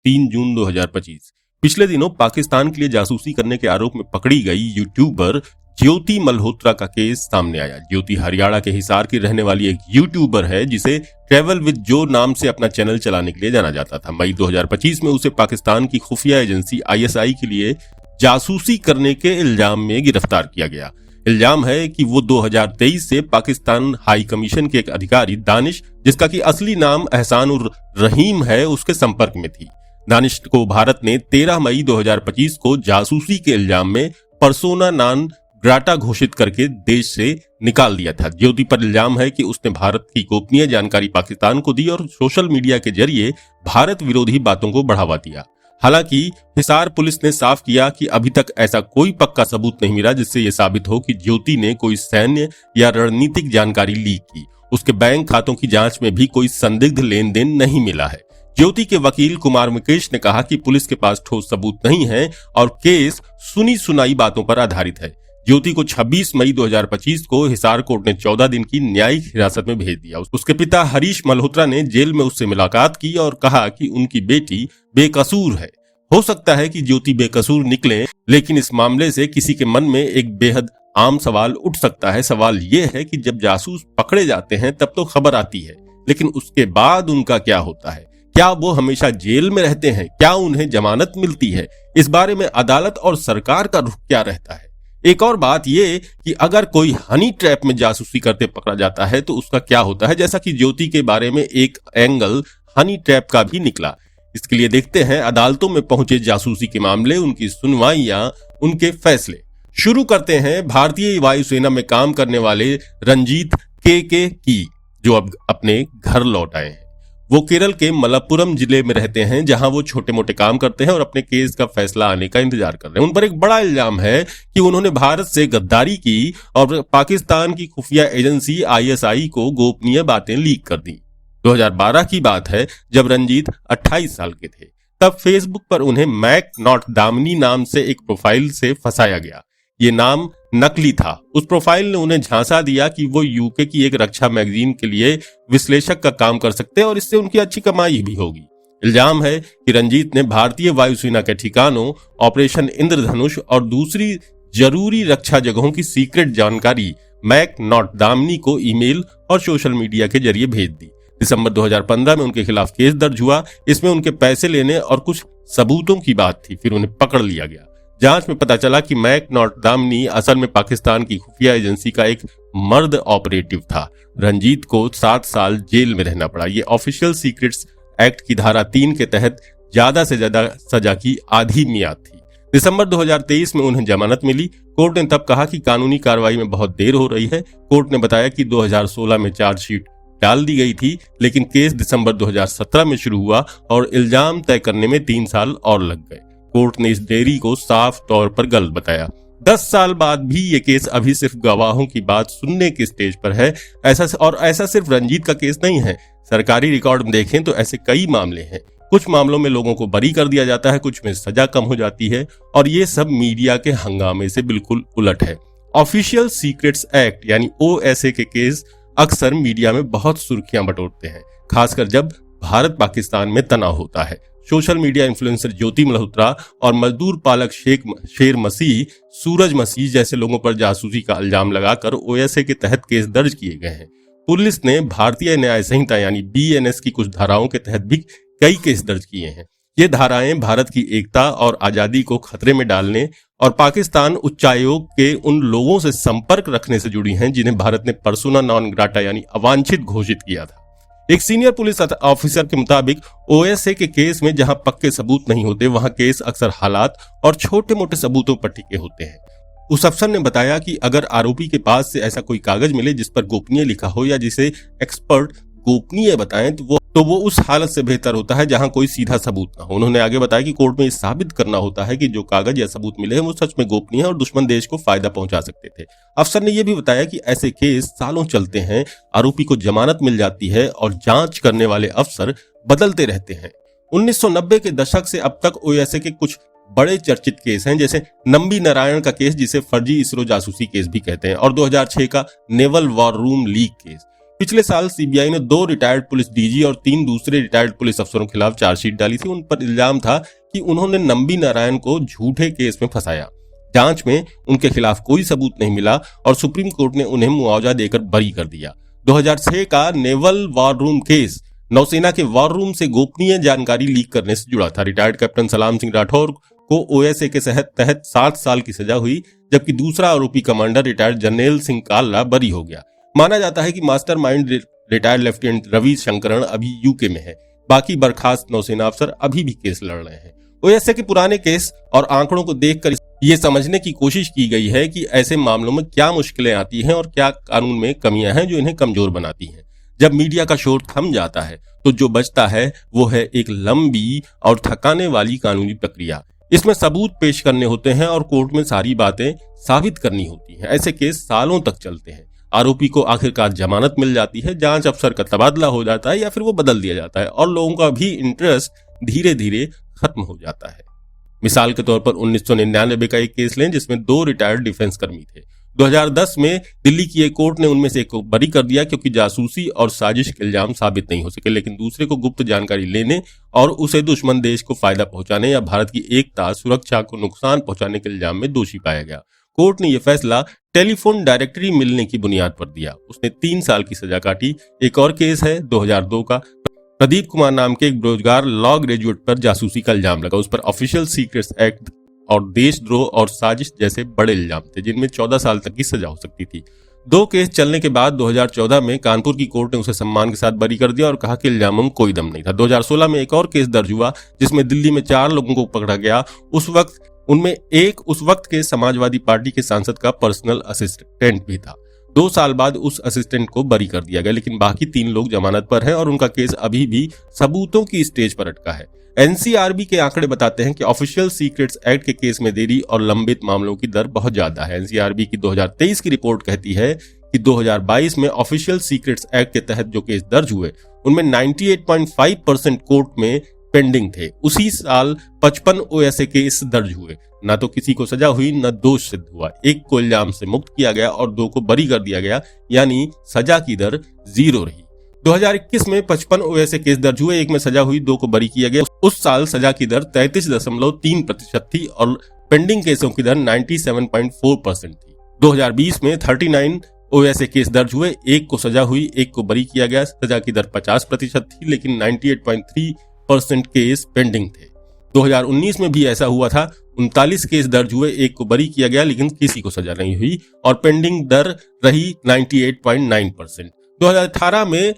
3 जून 2025। पिछले दिनों पाकिस्तान के लिए जासूसी करने के आरोप में पकड़ी गई यूट्यूबर ज्योति मल्होत्रा का केस सामने आया। ज्योति हरियाणा के हिसार की रहने वाली एक यूट्यूबर है जिसे ट्रैवल विद जो नाम से अपना चैनल चलाने के लिए जाना जाता था। मई 2025 में उसे पाकिस्तान की खुफिया एजेंसी ISI के लिए जासूसी करने के इल्जाम में गिरफ्तार किया गया। इल्जाम है कि वो 2023 से पाकिस्तान हाई कमीशन के एक अधिकारी दानिश, जिसका कि असली नाम एहसान उर रहीम है, उसके संपर्क में थी। दानिश को भारत ने 13 मई 2025 को जासूसी के इल्जाम में पर्सोना नॉन ग्राटा घोषित करके देश से निकाल दिया था। ज्योति पर इल्जाम है कि उसने भारत की गोपनीय जानकारी पाकिस्तान को दी और सोशल मीडिया के जरिए भारत विरोधी बातों को बढ़ावा दिया। हालांकि हिसार पुलिस ने साफ किया कि अभी तक ऐसा कोई पक्का सबूत नहीं मिला जिससे यह साबित हो कि ज्योति ने कोई सैन्य या रणनीतिक जानकारी लीक की। उसके बैंक खातों की जांच में भी कोई संदिग्ध लेन देन नहीं मिला है। ज्योति के वकील कुमार मुकेश ने कहा कि पुलिस के पास ठोस सबूत नहीं है और केस सुनी सुनाई बातों पर आधारित है। ज्योति को 26 मई 2025 को हिसार कोर्ट ने 14 दिन की न्यायिक हिरासत में भेज दिया। उसके पिता हरीश मल्होत्रा ने जेल में उससे मुलाकात की और कहा कि उनकी बेटी बेकसूर है। हो सकता है कि ज्योति बेकसूर निकले, लेकिन इस मामले से किसी के मन में एक बेहद आम सवाल उठ सकता है। सवाल यह है कि जब जासूस पकड़े जाते हैं तब तो खबर आती है, लेकिन उसके बाद उनका क्या होता है? क्या वो हमेशा जेल में रहते हैं? क्या उन्हें जमानत मिलती है? इस बारे में अदालत और सरकार का रुख क्या रहता है? एक और बात यह कि अगर कोई हनी ट्रैप में जासूसी करते पकड़ा जाता है तो उसका क्या होता है, जैसा कि ज्योति के बारे में एक एंगल हनी ट्रैप का भी निकला। इसके लिए देखते हैं अदालतों में पहुंचे जासूसी के मामले, उनकी सुनवाइयां, उनके फैसले। शुरू करते हैं भारतीय वायुसेना में काम करने वाले रंजीत के की, जो अब अपने घर लौट आए हैं। वो केरल के मलप्पुरम जिले में रहते हैं, जहां वो छोटे मोटे काम करते हैं और अपने केस का फैसला आने का इंतजार कर रहे हैं। उन पर एक बड़ा इल्जाम है कि उन्होंने भारत से गद्दारी की और पाकिस्तान की खुफिया एजेंसी ISI को गोपनीय बातें लीक कर दी। 2012 की बात है जब रंजीत 28 साल के थे। तब फेसबुक पर उन्हें मैक नॉट दामनी नाम से एक प्रोफाइल से फंसाया गया। ये नाम नकली था। उस प्रोफाइल ने उन्हें झांसा दिया कि वो यूके की एक रक्षा मैगजीन के लिए विश्लेषक का काम कर सकते हैं और इससे उनकी अच्छी कमाई भी होगी। इल्जाम है कि रंजीत ने भारतीय वायुसेना के ठिकानों, ऑपरेशन इंद्रधनुष और दूसरी जरूरी रक्षा जगहों की सीक्रेट जानकारी मैक नॉट दामनी को ईमेल और सोशल मीडिया के जरिए भेज दी। दिसंबर 2015 में उनके खिलाफ केस दर्ज हुआ। इसमें उनके पैसे लेने और कुछ सबूतों की बात थी। फिर उन्हें पकड़ लिया गया। जांच में पता चला कि मैक नॉट दामनी असल में पाकिस्तान की खुफिया एजेंसी का एक मर्द ऑपरेटिव था। रंजीत को 7 साल जेल में रहना पड़ा। ये ऑफिशियल सीक्रेट्स एक्ट की धारा 3 के तहत ज्यादा से ज्यादा सजा की आधी मियाद थी। दिसंबर 2023 में उन्हें जमानत मिली। कोर्ट ने तब कहा कि कानूनी कार्रवाई में बहुत देर हो रही है। कोर्ट ने बताया कि 2016 में चार्जशीट डाल दी गई थी, लेकिन केस दिसंबर 2017 में शुरू हुआ और इल्जाम तय करने में 3 साल और लग गए। कोर्ट ने इस देरी को साफ तौर पर गलत बताया। 10 साल बाद भी ये केस अभी सिर्फ गवाहों की बात सुनने के स्टेज पर है। ऐसा सिर्फ रंजीत का केस नहीं है। सरकारी रिकॉर्ड में देखें तो ऐसे कई मामले हैं। कुछ मामलों में लोगों को बरी कर दिया जाता है, कुछ में सजा कम हो जाती है, और ये सब मीडिया के हंगामे से बिल्कुल उलट है। ऑफिशियल सीक्रेट्स एक्ट यानी OSA के केस अक्सर मीडिया में बहुत सुर्खियां बटोरते हैं, खासकर जब भारत पाकिस्तान में तनाव होता है। सोशल मीडिया इन्फ्लुएंसर ज्योति मल्होत्रा और मजदूर पालक शेर मसीह, सूरज मसीह जैसे लोगों पर जासूसी का इल्जाम लगाकर OSA के तहत केस दर्ज किए गए हैं। पुलिस ने भारतीय न्याय संहिता यानी BNS की कुछ धाराओं के तहत भी कई केस दर्ज किए हैं। ये धाराएं भारत की एकता और आजादी को खतरे में डालने और पाकिस्तान उच्चायोग के उन लोगों से संपर्क रखने से जुड़ी हैं जिन्हें भारत ने पर्सोना नॉन ग्राटा यानी अवांछित घोषित किया था। एक सीनियर पुलिस ऑफिसर के मुताबिक OSA के केस में जहां पक्के सबूत नहीं होते, वहां केस अक्सर हालात और छोटे मोटे सबूतों पर टिके होते हैं। उस अफसर ने बताया कि अगर आरोपी के पास से ऐसा कोई कागज मिले जिस पर गोपनीय लिखा हो या जिसे एक्सपर्ट गोपनीय बताएं तो वो उस हालत से बेहतर होता है जहां कोई सीधा सबूत ना हो। उन्होंने आगे बताया कि कोर्ट में ये साबित करना होता है कि जो कागज या सबूत मिले हैं वो सच में गोपनीय है और दुश्मन देश को फायदा पहुंचा सकते थे। अफसर ने यह भी बताया कि ऐसे केस सालों चलते हैं, आरोपी को जमानत मिल जाती है और जांच करने वाले अफसर बदलते रहते हैं। 1990 के दशक से अब तक OSA के कुछ बड़े चर्चित केस हैं, जैसे नंबी नारायण का केस जिसे फर्जी इसरो जासूसी केस भी कहते हैं, और 2006 का naval war room leak case. पिछले साल सीबीआई ने 2 रिटायर्ड पुलिस डीजी और 3 दूसरे रिटायर्ड पुलिस अफसरों के खिलाफ चार्जशीट डाली थी। उन पर इल्जाम था कि उन्होंने नंबी नारायण को झूठे केस में फंसाया। जांच में उनके खिलाफ कोई सबूत नहीं मिला और सुप्रीम कोर्ट ने उन्हें मुआवजा देकर बरी कर दिया। 2006 का नेवल वॉर रूम केस नौसेना के वॉर रूम से गोपनीय जानकारी लीक करने से जुड़ा था। रिटायर्ड कैप्टन सलाम सिंह राठौर को ओएसए के तहत 7 साल की सजा हुई, जबकि दूसरा आरोपी कमांडर रिटायर्ड जर्नैल सिंह काल्ला बरी हो गया। माना जाता है कि mastermind retired lieutenant Ravi Shankaran अभी यूके में है। बाकी बर्खास्त नौसेना अफसर अभी भी केस लड़ रहे हैं। ओएसए के पुराने केस और आंकड़ों को देखकर ये समझने की कोशिश की गई है कि ऐसे मामलों में क्या मुश्किलें आती हैं और क्या कानून में कमियां हैं जो इन्हें कमजोर बनाती हैं। जब मीडिया का शोर थम जाता है तो जो बचता है वो है एक लंबी और थकाने वाली कानूनी प्रक्रिया। इसमें सबूत पेश करने होते हैं और कोर्ट में सारी बातें साबित करनी होती हैं। ऐसे केस सालों तक चलते हैं। आरोपी को आखिरकार जमानत मिल जाती है, जांच अफसर का तबादला हो जाता है या फिर वो बदल दिया जाता है और लोगों का भी इंटरेस्ट धीरे धीरे खत्म हो जाता है। मिसाल के तौर पर 1999 का एक केस लें जिसमें 2 रिटायर्ड डिफेंस कर्मी थे। 2010 में दिल्ली की एक कोर्ट ने उनमें से एक को बरी कर दिया क्योंकि जासूसी और साजिश के इल्जाम साबित नहीं हो सके, लेकिन दूसरे को गुप्त जानकारी लेने और उसे दुश्मन देश को फायदा पहुंचाने या भारत की एकता सुरक्षा को नुकसान पहुंचाने के इल्जाम में दोषी पाया गया। कोर्ट ने यह फैसला टेलीफोन डायरेक्टरी मिलने की बुनियाद पर दिया। उसने 3 साल की सजा काटी। एक और केस है 2002 का। प्रदीप कुमार नाम के एक बेरोजगार लॉ ग्रेजुएट पर जासूसी का इल्जाम लगा। उस पर ऑफिशियल सीक्रेट्स एक्ट और देशद्रोह और साजिश जैसे बड़े इल्जाम थे जिनमें 14 साल तक की सजा हो सकती थी। 2 केस चलने के बाद 2014 में कानपुर की कोर्ट ने उसे सम्मान के साथ बरी कर दिया और कहा कि इल्जामों में कोई दम नहीं था। 2016 में एक और केस दर्ज हुआ जिसमें दिल्ली में 4 लोगों को पकड़ा गया। उनमें एक उस वक्त के समाजवादी पार्टी के सांसद का पर्सनल असिस्टेंट भी था। 2 साल बाद उस असिस्टेंट को बरी कर दिया गया, लेकिन बाकी 3 लोग जमानत पर हैं और उनका केस अभी भी सबूतों की स्टेज पर अटका है। एनसीआरबी के आंकड़े बताते हैं कि ऑफिशियल सीक्रेट्स एक्ट के केस में देरी और लंबित मामलों की दर बहुत ज्यादा है। एनसीआरबी की 2023 की रिपोर्ट कहती है कि 2022 में ऑफिशियल सीक्रेट्स एक्ट के तहत जो केस दर्ज हुए उनमें 98.5% कोर्ट में पेंडिंग थे। उसी साल 55 ओएसए केस दर्ज हुए। न तो किसी को सजा हुई न दोष सिद्ध हुआ। एक को इल्जाम से मुक्त किया गया और 2 को बरी कर दिया गया, यानी सजा की दर 0 रही। 2021 में 55 ओएसए केस दर्ज हुए, एक में सजा हुई, 2 को बरी किया गया। उस साल सजा की दर 33.3% थी और पेंडिंग केसों की दर 97.4% थी। 2020 में 39 ओएसए केस दर्ज हुए, एक को सजा हुई, एक को बरी किया गया। सजा की दर 50% थी, लेकिन 98.3% केस पेंडिंग थे। 2019 में भी ऐसा हुआ था। 39 केस दर्ज हुए, एक को बरी किया गया, लेकिन किसी को सजा नहीं हुई और पेंडिंग दर रही 98.9%। 2018 में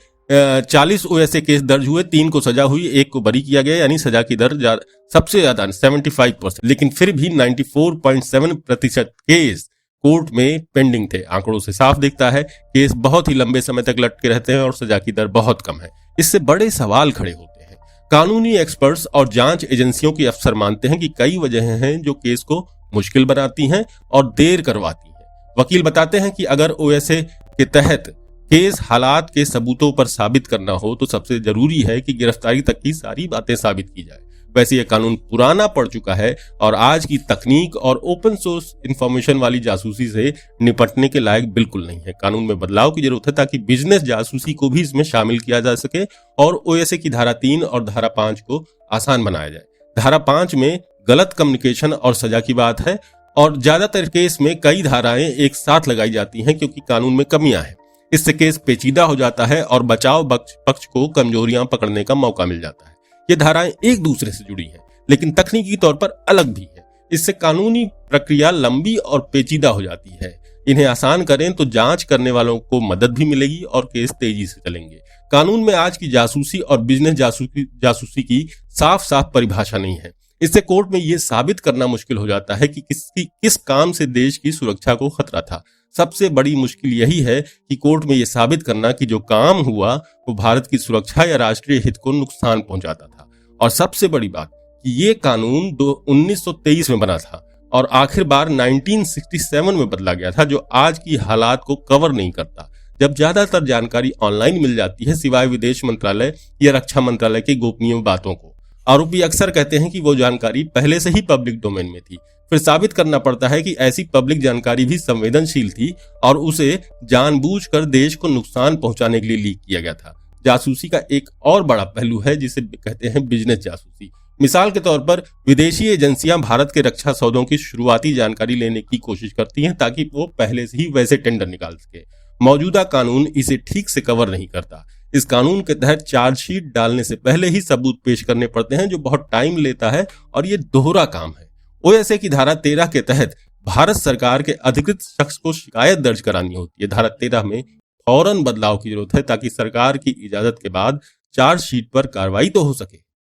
40 ओएसए केस दर्ज हुए, 3 को सजा हुई, एक को बरी किया गया, यानी सजा की दर सबसे ज्यादा 75%, लेकिन फिर भी 94.7% केस कोर्ट में पेंडिंग थे। आंकड़ों से साफ दिखता है केस बहुत ही लंबे समय तक लटके रहते हैं और सजा की दर बहुत कम है। इससे बड़े सवाल खड़े होते हैं। कानूनी एक्सपर्ट्स और जांच एजेंसियों के अफसर मानते हैं कि कई वजहें हैं जो केस को मुश्किल बनाती हैं और देर करवाती हैं। वकील बताते हैं कि अगर ओएसए के तहत केस हालात के सबूतों पर साबित करना हो तो सबसे जरूरी है कि गिरफ्तारी तक की सारी बातें साबित की जाए। वैसे यह कानून पुराना पड़ चुका है और आज की तकनीक और ओपन सोर्स इंफॉर्मेशन वाली जासूसी से निपटने के लायक बिल्कुल नहीं है। कानून में बदलाव की जरूरत है ताकि बिजनेस जासूसी को भी इसमें शामिल किया जा सके और ओएसए की धारा 3 और धारा 5 को आसान बनाया जाए। धारा 5 में गलत कम्युनिकेशन और सजा की बात है और ज्यादातर केस में कई धाराएं एक साथ लगाई जाती हैं क्योंकि कानून में कमियां हैं। इससे केस पेचीदा हो जाता है और बचाव पक्ष को कमजोरियां पकड़ने का मौका मिल जाता है। ये धाराएं एक दूसरे से जुड़ी हैं लेकिन तकनीकी तौर पर अलग भी है। इससे कानूनी प्रक्रिया लंबी और पेचीदा हो जाती है। इन्हें आसान करें तो जांच करने वालों को मदद भी मिलेगी और केस तेजी से चलेंगे। कानून में आज की जासूसी और बिजनेस जासूसी की साफ साफ परिभाषा नहीं है। इससे कोर्ट में यह साबित करना मुश्किल हो जाता है कि किस काम से देश की सुरक्षा को खतरा था। सबसे बड़ी मुश्किल यही है कि कोर्ट में यह साबित करना कि जो काम हुआ वो भारत की सुरक्षा या राष्ट्रीय हित को नुकसान पहुंचाता था। और सबसे बड़ी बात कि ये कानून 1923 में बना था और आखिर बार 1967 में बदला गया था, जो आज की हालात को कवर नहीं करता। जब ज्यादातर जानकारी ऑनलाइन मिल जाती है सिवाय विदेश मंत्रालय या रक्षा मंत्रालय की गोपनीय बातों को। आरोपी अक्सर कहते हैं कि वो जानकारी पहले से ही पब्लिक डोमेन में थी, फिर साबित करना पड़ता है कि ऐसी पब्लिक जानकारी भी संवेदनशील थी और उसे जानबूझकर देश को नुकसान पहुंचाने के लिए लीक किया गया था। जासूसी का एक और बड़ा पहलू है जिसे कहते हैं बिजनेस जासूसी। मिसाल के तौर पर विदेशी एजेंसियां भारत के रक्षा सौदों की शुरुआती जानकारी लेने की कोशिश करती हैं ताकि वो पहले से ही वैसे टेंडर निकाल सके। मौजूदा कानून इसे ठीक से कवर नहीं करता। इस कानून के तहत चार्जशीट डालने से पहले ही सबूत पेश करने पड़ते हैं, जो बहुत टाइम लेता है और ये दोहरा काम है। ओएसए की धारा 13 के तहत भारत सरकार के अधिकृत शख्स को शिकायत दर्ज करानी होती है। धारा 13 में फौरन बदलाव की जरूरत है ताकि सरकार की इजाजत के बाद चार्जशीट पर कार्रवाई तो हो सके।